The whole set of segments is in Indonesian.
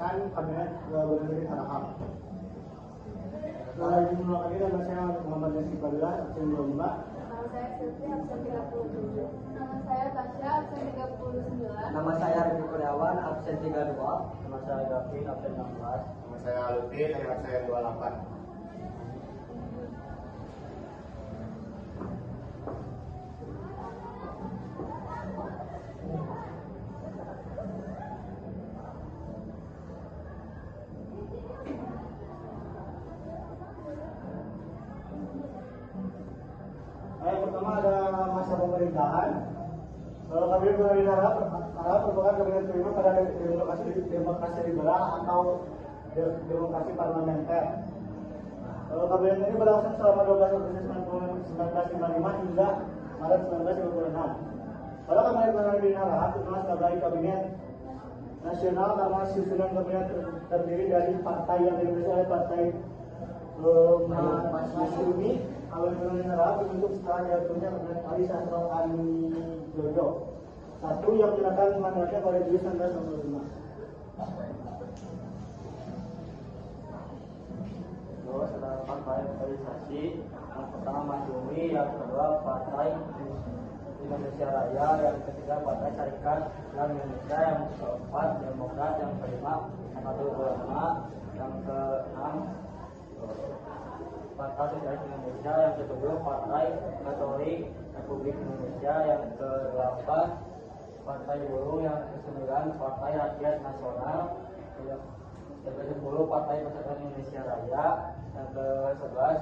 meresmikan kabinet Burhanuddin Harahap. Jumlah kali nama saya Muhammad Nasib Fadilah, absen 25. Nama saya Sylvia, absen 37. Nama saya Tasya, absen 39. Nama saya Rudi Kurniawan, absen 32. Nama saya Gavin, absen 16. Nama saya Lutfi, dari absen 28. Pertama ada masa pemerintahan. Kabinet Burhanuddin Harahap merupakan kabinet kelima pada demokrasi liberal atau demokrasi parlementer. Kabinet ini berlangsung selama 12 Agustus 1955 hingga Maret 1956. Pada kabinet Burhanuddin Harahap dikenal sebagai kabinet nasional karena susunan kabinet terdiri dari partai yang dipimpin oleh partai Masyumi. Kabinet Burhanuddin Harahap dibentuk setelah jatuhnya kabinet Ali Sastro Ali Jojo satu yang menggunakan mandatnya pada Juli 1965. Terus ada partai organisasi, yang pertama Masyumi, yang kedua Partai Indonesia Raya, yang ketiga Partai Syarikat Islam Indonesia, yang keempat Demokrat, yang kelima Nahdlatul Ulama, yang keenam Partai Sosialis Indonesia, yang ketujuh Partai Katolik Republik Indonesia, yang ke-8 Partai Buruh, yang ke-9 Partai Rakyat Nasional, yang ke-10 Partai Persatuan Indonesia Raya, yang ke-11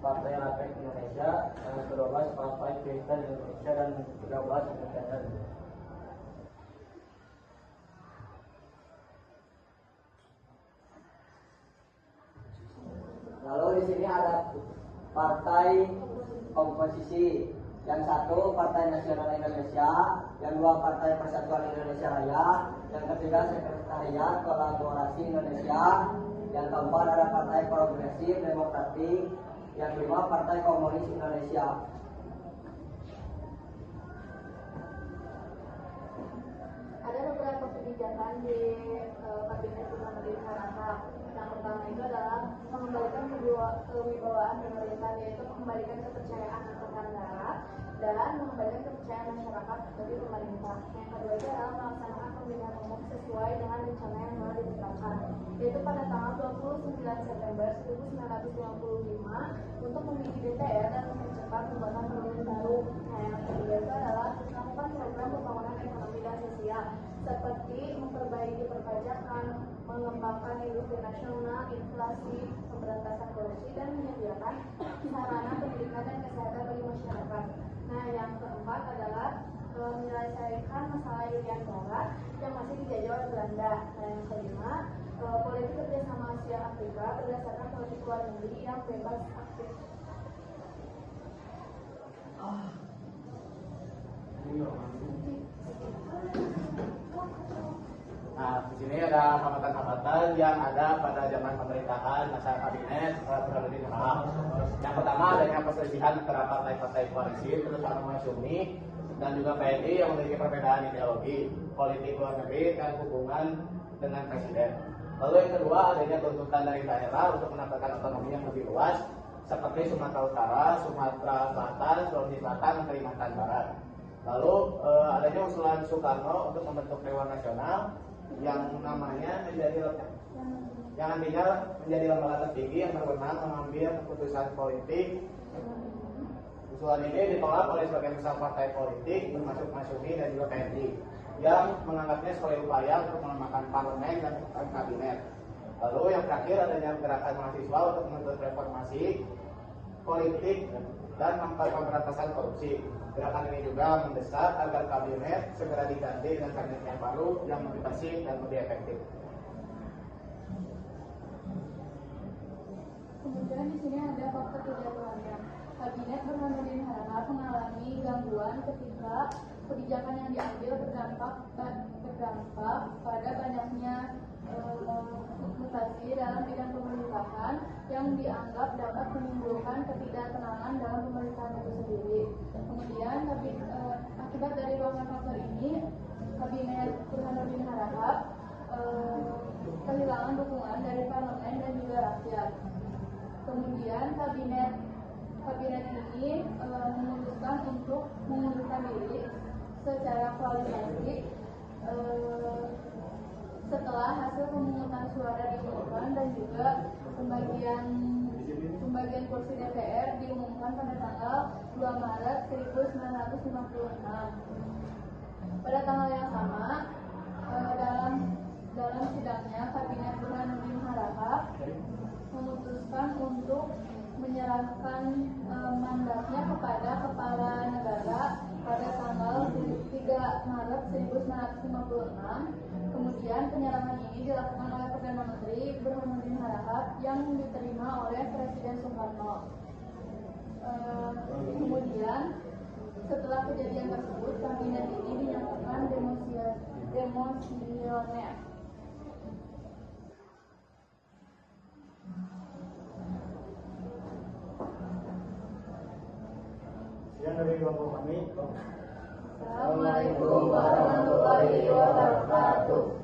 Partai Rakyat Indonesia, yang ke-12 Partai Kristen Indonesia, dan ke-13 Independen. Lalu di sini ada partai oposisi. Yang satu Partai Nasional Indonesia, yang dua Partai Persatuan Indonesia Raya, yang ketiga Sekretariat Kolaborasi Indonesia, yang keempat ada Partai Progresif Demokratik, yang kelima Partai Komunis Indonesia. Ada beberapa kebijakan di Kabinet Burhanuddin Harahap. Yang pertama itu adalah mengembalikan kewibawaan pemerintahan, yaitu mengembalikan kepercayaan angkatan darat dan mengembalikan kepercayaan masyarakat bagi pemerintah. Yang kedua itu adalah melaksanakan pemilihan umum sesuai dengan rencana yang telah ditetapkan, yaitu pada tanggal 29 September 1955 untuk memilih DPR dan mempercepat pembuatan pemilihan baru. Nah, yang ketiga itu adalah melakukan program pembangunan ekonomi dan sosial seperti memperbaiki perpajakan, mengembangkan industri nasional, inflasi, pemberantasan korupsi, dan menyediakan sarana pendidikan dan kesehatan bagi masyarakat. Nah, yang keempat adalah menyelesaikan masalah Irian Barat yang masih dijajah oleh Belanda. Nah, yang kelima, politik kerjasama Asia Afrika berdasarkan politik luar negeri yang bebas aktif. Nah, di sini ada hambatan-hambatan yang ada pada zaman pemerintahan masa kabinet Burhanuddin Harahap. Yang pertama adanya perselisihan antara partai-partai koalisi, terutama Masyumi dan juga PNI yang memiliki perbedaan ideologi, politik luar negeri, dan hubungan dengan presiden. Lalu yang kedua adanya tuntutan dari daerah untuk mendapatkan otonomi yang lebih luas, seperti Sumatera Utara, Sumatera Selatan, Sulawesi Selatan, dan Kalimantan Barat. Lalu adanya usulan Soekarno untuk membentuk Dewan Nasional yang namanya yang nantinya menjadi lembaga tertinggi yang berwenang mengambil keputusan politik. Usulan ini ditolak oleh sebagian besar partai politik termasuk Masyumi dan juga PNI yang menganggapnya sebagai upaya untuk melemahkan parlemen dan kabinet. Lalu yang terakhir adanya gerakan mahasiswa untuk menuntut reformasi politik dan pemberantasan korupsi. Gerakan ini juga mendesak agar kabinet segera diganti dengan kabinet yang baru yang lebih bersih dan lebih efektif. Kemudian di sini ada faktor kejatuhannya. Kabinet Burhanuddin Harahap mengalami gangguan ketika kebijakan yang diambil berdampak pada banyaknya mutasi dalam bidang pemerintahan yang dianggap dapat menimbulkan ketidaktenangan dalam pemerintahan itu sendiri. Kemudian akibat dari dua faktor ini, Kabinet Burhanuddin Harahap kehilangan dukungan dari parlemen dan juga rakyat. Kemudian kabinet ini memutuskan untuk mengundurkan diri secara kualifikasi setelah hasil pemungutan suara diumumkan dan juga pembagian kursi DPR diumumkan pada tanggal 2 Maret 1956. Pada tanggal yang sama, dalam sidangnya Kabinet Burhanuddin Harahap memutuskan untuk menyerahkan mandatnya kepada Kepala Negara pada tanggal 3 Maret 1956. Kemudian penyerahan ini dilakukan oleh Perdana Menteri Burhanuddin Harahap yang diterima oleh Presiden Soekarno. Kemudian setelah kejadian tersebut, kabinet ini dinyatakan demosioner. Sekian dari kelompok kami. Assalamualaikum warahmatullahi wabarakatuh.